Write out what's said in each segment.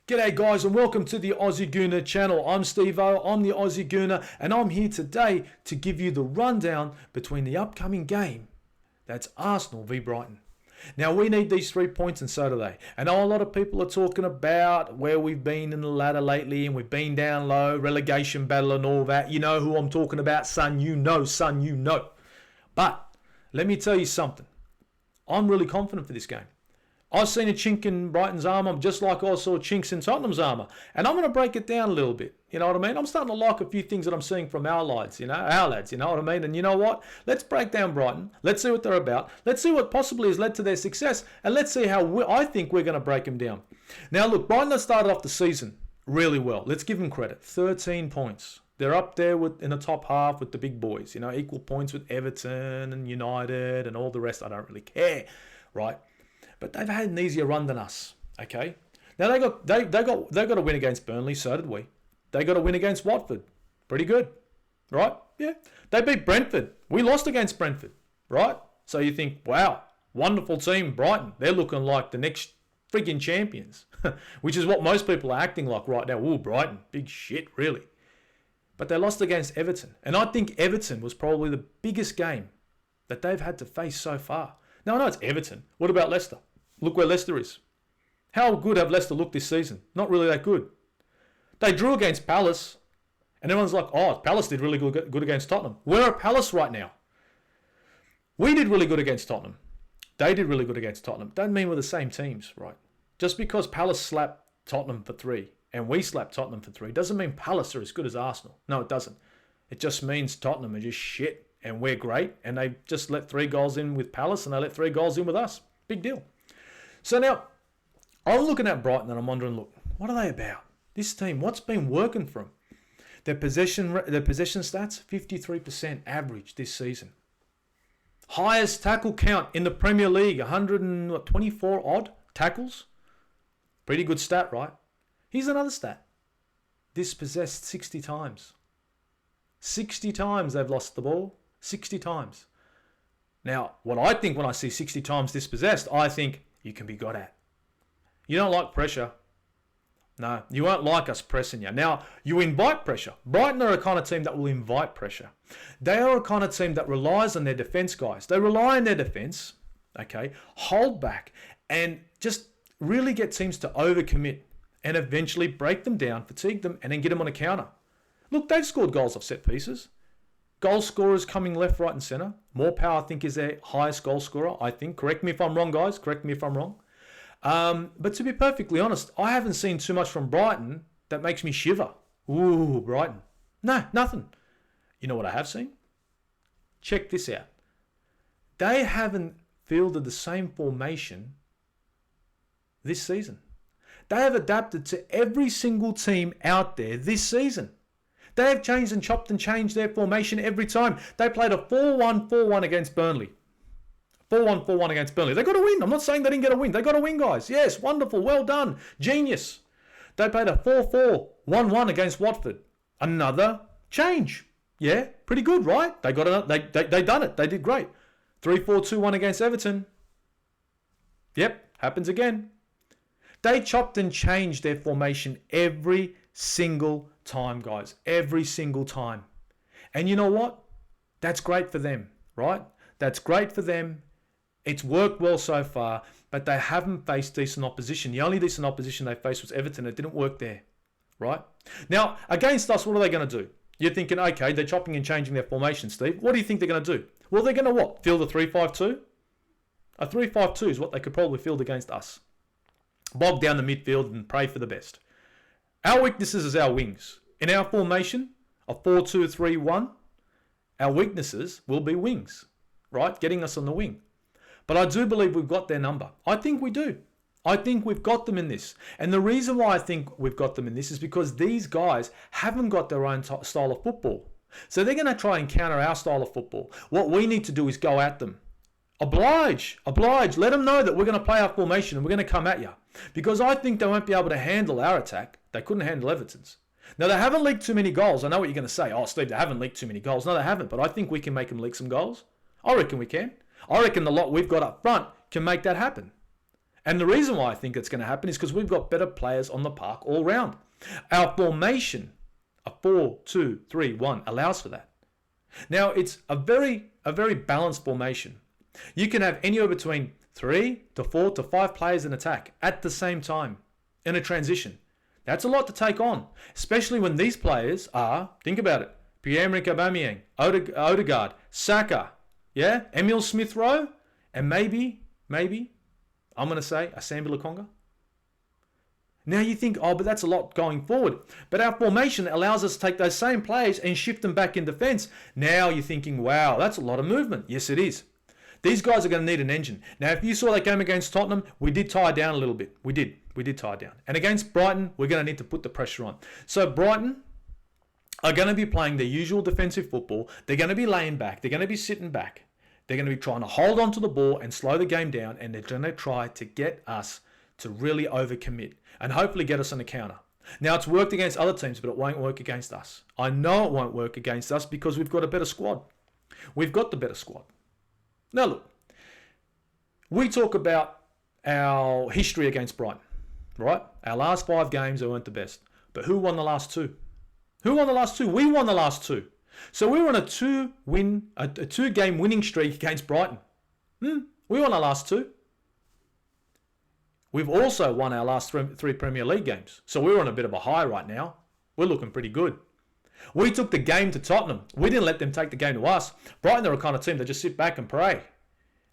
G'day guys and welcome to the Aussie Gooner channel. I'm Steve-O, I'm the Aussie Gooner, and I'm here today to give you the rundown between the upcoming game. That's Arsenal v Brighton. Now we need these 3 points and so do they. I know a lot of people are talking about where we've been in the ladder lately and we've been down low, relegation battle and all that. You know who I'm talking about, son, you know. But let me tell you something. I'm really confident for this game. I've seen a chink in Brighton's armour just like I saw chinks in Tottenham's armour. And I'm going to break it down a little bit. You know what I mean? I'm starting to like a few things that I'm seeing from our lads, you know what I mean? And you know what? Let's break down Brighton. Let's see what they're about. Let's see what possibly has led to their success. And let's see how I think we're going to break them down. Now, look, Brighton has started off the season really well. Let's give them credit. 13 points. They're up there in the top half with the big boys. You know, equal points with Everton and United and all the rest. I don't really care, right? But they've had an easier run than us, okay? Now they got a win against Burnley, so did we. They got a win against Watford. Pretty good, right? Yeah. They beat Brentford. We lost against Brentford, right? So you think, wow, wonderful team, Brighton. They're looking like the next freaking champions, which is what most people are acting like right now. Ooh, Brighton, big shit, really. But they lost against Everton. And I think Everton was probably the biggest game that they've had to face so far. Now, I know it's Everton. What about Leicester? Look where Leicester is. How good have Leicester looked this season? Not really that good. They drew against Palace. And everyone's like, oh, Palace did really good against Tottenham. Where are Palace right now? We did really good against Tottenham. They did really good against Tottenham. Doesn't mean we're the same teams, right? Just because Palace slapped Tottenham for 3 and we slapped Tottenham for 3 doesn't mean Palace are as good as Arsenal. No, it doesn't. It just means Tottenham are just shit. And we're great, and they just let 3 goals in with Palace, and they let 3 goals in with us. Big deal. So now, I'm looking at Brighton, and I'm wondering, look, what are they about? This team, what's been working for them? Their possession stats, 53% average this season. Highest tackle count in the Premier League, 124 odd tackles. Pretty good stat, right? Here's another stat. Dispossessed 60 times. 60 times they've lost the ball. 60 times. Now, what I think when I see 60 times dispossessed, I think you can be got at. You don't like pressure. No, you won't like us pressing you. Now, you invite pressure. Brighton are a kind of team that will invite pressure. They are a kind of team that relies on their defence, guys. They rely on their defence, okay, hold back, and just really get teams to overcommit and eventually break them down, fatigue them, and then get them on a counter. Look, they've scored goals off set pieces. Goal scorers coming left, right and centre. More Power, I think, is their highest goal scorer, I think. Correct me if I'm wrong, guys. Correct me if I'm wrong. But to be perfectly honest, I haven't seen too much from Brighton that makes me shiver. Ooh, Brighton. No, nothing. You know what I have seen? Check this out. They haven't fielded the same formation this season. They have adapted to every single team out there this season. They have changed and chopped and changed their formation every time. They played a 4-1-4-1 against Burnley. 4-1-4-1 against Burnley. They got a win. I'm not saying they didn't get a win. They got a win, guys. Yes, wonderful. Well done. Genius. They played a 4-4-1-1 against Watford. Another change. Yeah, pretty good, right? They got it. They done it. They did great. 3-4-2-1 against Everton. Yep, happens again. They chopped and changed their formation every single time, guys. Every single time. And you know what? That's great for them, right? That's great for them. It's worked well so far, but they haven't faced decent opposition. The only decent opposition they faced was Everton. It didn't work there, right? Now, against us, what are they going to do? You're thinking, okay, they're chopping and changing their formation, Steve. What do you think they're going to do? Well, they're going to what? Field a 3-5-2? A 3-5-2 is what they could probably field against us. Bog down the midfield and pray for the best. Our weaknesses is our wings. In our formation, a 4-2-3-1, our weaknesses will be wings, right? Getting us on the wing. But I do believe we've got their number. I think we do. I think we've got them in this. And the reason why I think we've got them in this is because these guys haven't got their own style of football. So they're going to try and counter our style of football. What we need to do is go at them. Oblige. Let them know that we're going to play our formation and we're going to come at you. Because I think they won't be able to handle our attack. They couldn't handle Everton's. Now, they haven't leaked too many goals. I know what you're going to say. Oh, Steve, they haven't leaked too many goals. No, they haven't. But I think we can make them leak some goals. I reckon we can. I reckon the lot we've got up front can make that happen. And the reason why I think it's going to happen is because we've got better players on the park all round. Our formation, a 4-2-3-1, allows for that. Now, it's a very balanced formation. You can have anywhere between 3 to 4 to 5 players in attack at the same time in a transition. That's a lot to take on, especially when these players are, think about it, Pierre-Emerick Aubameyang, Odegaard, Saka, yeah, Emile Smith-Rowe, and maybe, I'm going to say a Sambi Lokonga. Now you think, oh, but that's a lot going forward. But our formation allows us to take those same players and shift them back in defence. Now you're thinking, wow, that's a lot of movement. Yes, it is. These guys are going to need an engine. Now, if you saw that game against Tottenham, we did tie down a little bit. We did tie down. And against Brighton, we're going to need to put the pressure on. So Brighton are going to be playing their usual defensive football. They're going to be laying back. They're going to be sitting back. They're going to be trying to hold on to the ball and slow the game down. And they're going to try to get us to really overcommit and hopefully get us on the counter. Now, it's worked against other teams, but it won't work against us. I know it won't work against us because we've got a better squad. We've got the better squad. Now, look, we talk about our history against Brighton, right? Our last 5 games, they weren't the best. But who won the last 2? Who won the last 2? We won the last 2. So we were on a 2-game winning streak against Brighton. We won our last 2. We've also won our last 3 Premier League games. So we're on a bit of a high right now. We're looking pretty good. We took the game to Tottenham. We didn't let them take the game to us. Brighton are a kind of team that just sit back and pray.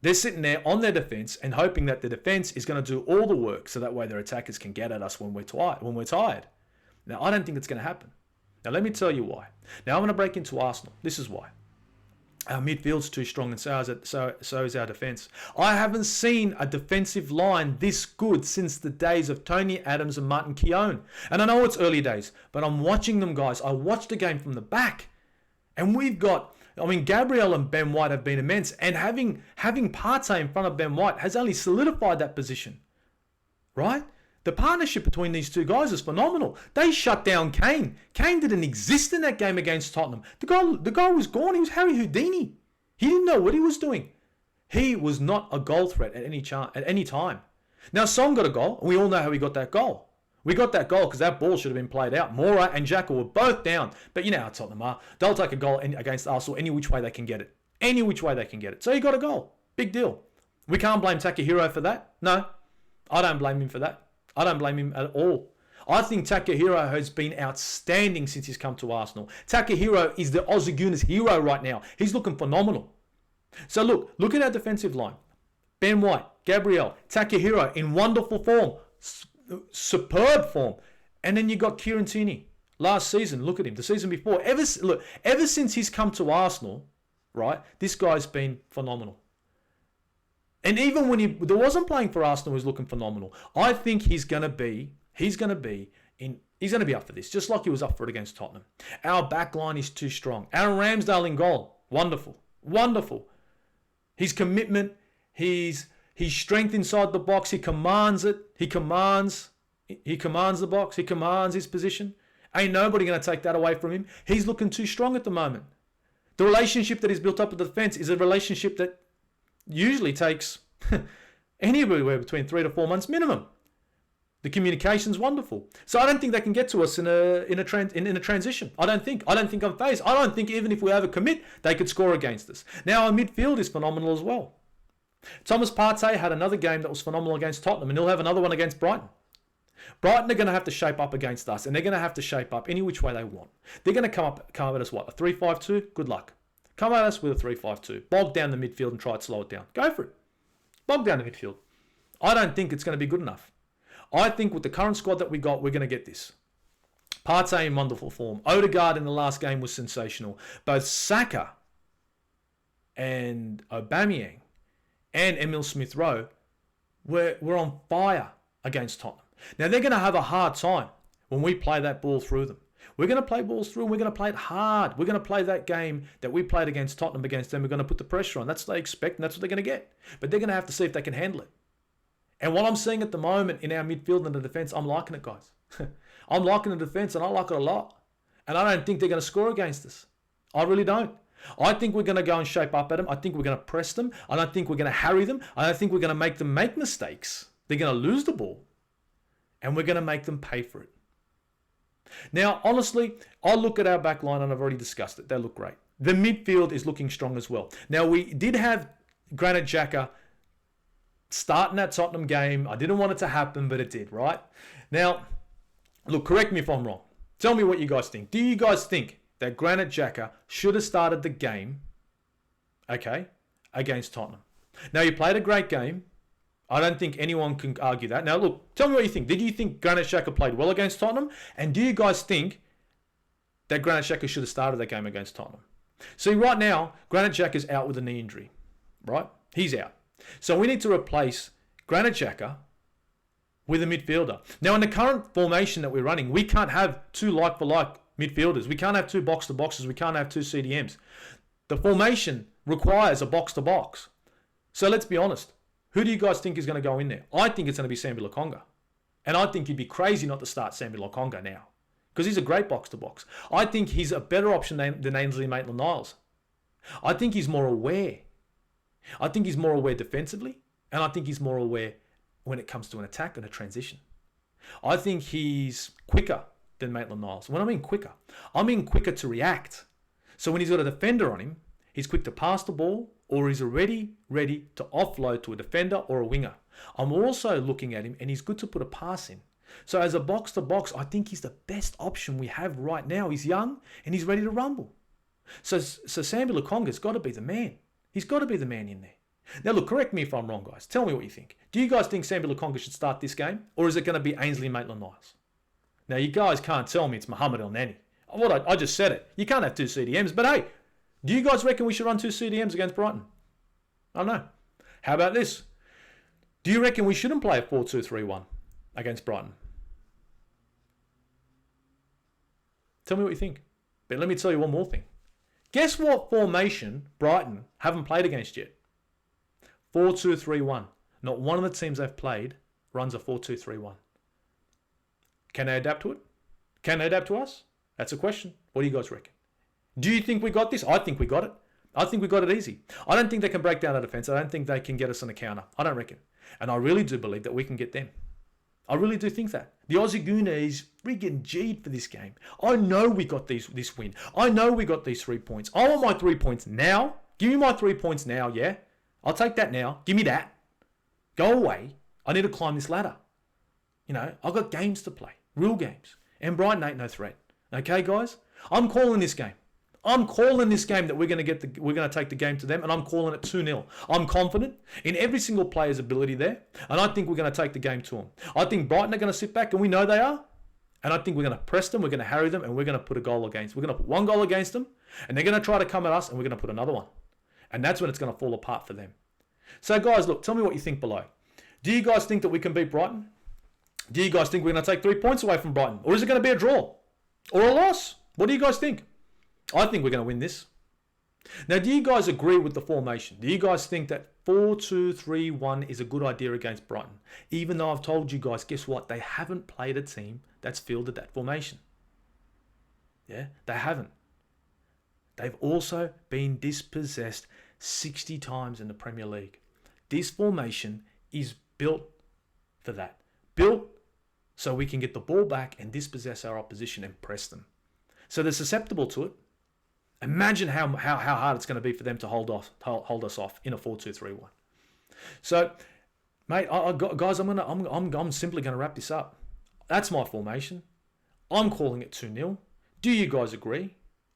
They're sitting there on their defence and hoping that the defence is going to do all the work so that way their attackers can get at us when we're tired. Now, I don't think it's going to happen. Now, let me tell you why. Now, I'm going to break into Arsenal. This is why. Our midfield's too strong and so is our defence. I haven't seen a defensive line this good since the days of Tony Adams and Martin Keown. And I know it's early days, but I'm watching them, guys. I watched the game from the back. And we've got, Gabriel and Ben White have been immense. And having Partey in front of Ben White has only solidified that position. Right? The partnership between these two guys is phenomenal. They shut down Kane. Kane didn't exist in that game against Tottenham. The guy was gone. He was Harry Houdini. He didn't know what he was doing. He was not a goal threat at any time. Now, Son got a goal, and we all know how he got that goal. We got that goal because that ball should have been played out. Moura and Xhaka were both down. But you know how Tottenham are. They'll take a goal against Arsenal any which way they can get it. Any which way they can get it. So he got a goal. Big deal. We can't blame Takahiro for that. No, I don't blame him for that. I don't blame him at all. I think Takahiro has been outstanding since he's come to Arsenal. Takahiro is the Ozaguna's hero right now. He's looking phenomenal. So look at our defensive line. Ben White, Gabriel, Takahiro in wonderful form. Superb form. And then you got Kieran Tierney. Last season, look at him. The season before. Ever since he's come to Arsenal, right, this guy's been phenomenal. And even when he wasn't playing for Arsenal, he was looking phenomenal. I think he's going to be up for this, just like he was up for it against Tottenham. Our back line is too strong. Aaron Ramsdale in goal. Wonderful. His commitment, his strength inside the box, he commands it. He commands the box. He commands his position. Ain't nobody going to take that away from him. He's looking too strong at the moment. The relationship that he's built up with the defence is a relationship that usually takes anywhere between 3 to 4 months minimum. The communication's wonderful. So I don't think they can get to us in a transition. I don't think I'm phased. I don't think even if we overcommit, they could score against us. Now our midfield is phenomenal as well. Thomas Partey had another game that was phenomenal against Tottenham, and he'll have another one against Brighton. Brighton are going to have to shape up against us, and they're going to have to shape up any which way they want. They're going to come at us, what, a 3-5-2? Good luck. Come at us with a 3-5-2. Bog down the midfield and try to slow it down. Go for it. Bog down the midfield. I don't think it's going to be good enough. I think with the current squad that we got, we're going to get this. Partey in wonderful form. Odegaard in the last game was sensational. Both Saka and Aubameyang and Emile Smith-Rowe were on fire against Tottenham. Now, they're going to have a hard time when we play that ball through them. We're going to play balls through and we're going to play it hard. We're going to play that game that we played against Tottenham against them. We're going to put the pressure on. That's what they expect and that's what they're going to get. But they're going to have to see if they can handle it. And what I'm seeing at the moment in our midfield and the defence, I'm liking it, guys. I'm liking the defence and I like it a lot. And I don't think they're going to score against us. I really don't. I think we're going to go and shape up at them. I think we're going to press them. I don't think we're going to harry them. I don't think we're going to make them make mistakes. They're going to lose the ball, and we're going to make them pay for it. Now, honestly, I look at our back line, and I've already discussed it. They look great. The midfield is looking strong as well. Now, we did have Granit Xhaka starting that Tottenham game. I didn't want it to happen, but it did, right? Now, look, correct me if I'm wrong. Tell me what you guys think. Do you guys think that Granit Xhaka should have started the game, okay, against Tottenham? Now, he played a great game. I don't think anyone can argue that. Now, look, tell me what you think. Did you think Granit Xhaka played well against Tottenham? And do you guys think that Granit Xhaka should have started that game against Tottenham? See, right now, Granit Xhaka is out with a knee injury, right? He's out. So we need to replace Granit Xhaka with a midfielder. Now, in the current formation that we're running, we can't have two like-for-like midfielders. We can't have two box-to-boxes. We can't have two CDMs. The formation requires a box-to-box. So let's be honest. Who do you guys think is going to go in there? I think it's going to be Sambi Lokonga. And I think you'd be crazy not to start Sambi Lokonga now, because he's a great box-to-box. I think he's a better option than Ainsley Maitland-Niles. I think he's more aware. I think he's more aware defensively, and I think he's more aware when it comes to an attack and a transition. I think he's quicker than Maitland-Niles. When I mean quicker to react. So when he's got a defender on him, he's quick to pass the ball, or he's already ready to offload to a defender or a winger. I'm also looking at him, and he's good to put a pass in. So as a box-to-box, I think he's the best option we have right now. He's young, and he's ready to rumble. So Sambi Lokonga's got to be the man. He's got to be the man in there. Now, look, correct me if I'm wrong, guys. Tell me what you think. Do you guys think Sambi Lokonga should start this game, or is it going to be Ainsley Maitland-Niles? Now, you guys can't tell me it's Mohamed El Neni. I just said it. You can't have two CDMs, but hey, do you guys reckon we should run two CDMs against Brighton? I don't know. How about this? Do you reckon we shouldn't play a 4-2-3-1 against Brighton? Tell me what you think. But let me tell you one more thing. Guess what formation Brighton haven't played against yet? 4-2-3-1. Not one of the teams they've played runs a 4-2-3-1. Can they adapt to it? Can they adapt to us? That's a question. What do you guys reckon? Do you think we got this? I think we got it. I think we got it easy. I don't think they can break down our defence. I don't think they can get us on a counter. I don't reckon. And I really do believe that we can get them. I really do think that. The Aussie Gooner is friggin' G'd for this game. I know we got this win. I know we got these 3 points. I want my 3 points now. Give me my 3 points now, yeah? I'll take that now. Give me that. Go away. I need to climb this ladder. You know, I've got games to play. Real games. And Brighton ain't no threat. Okay, guys? I'm calling this game. I'm calling this game that we're going to take the game to them, and I'm calling it 2-0. I'm confident in every single player's ability there, and I think we're going to take the game to them. I think Brighton are going to sit back, and we know they are, and I think we're going to press them, we're going to harry them, and we're going to put a goal against. We're going to put one goal against them, and they're going to try to come at us, and we're going to put another one. And that's when it's going to fall apart for them. So, guys, look, tell me what you think below. Do you guys think that we can beat Brighton? Do you guys think we're going to take 3 points away from Brighton? Or is it going to be a draw? Or a loss? What do you guys think? I think we're going to win this. Now, do you guys agree with the formation? Do you guys think that 4-2-3-1 is a good idea against Brighton? Even though I've told you guys, guess what? They haven't played a team that's fielded that formation. Yeah, they haven't. They've also been dispossessed 60 times in the Premier League. This formation is built for that. Built so we can get the ball back and dispossess our opposition and press them. So they're susceptible to it. Imagine how hard it's going to be for them to hold us off in a 4-2-3-1. So, mate, guys, I'm simply going to wrap this up. That's my formation. I'm calling it 2-0. Do you guys agree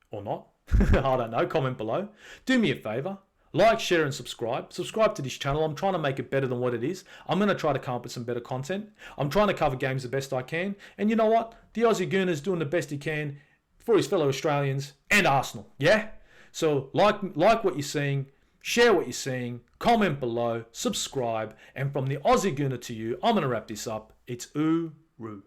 or not? I don't know. Comment below. Do me a favour. Like, share, and subscribe. Subscribe to this channel. I'm trying to make it better than what it is. I'm going to try to come up with some better content. I'm trying to cover games the best I can. And you know what? The Aussie Gooner's doing the best he can for his fellow Australians and Arsenal. Yeah? So like what you're seeing, share what you're seeing, comment below, subscribe, and from the Aussie Gooner to you, I'm going to wrap this up. It's Uru.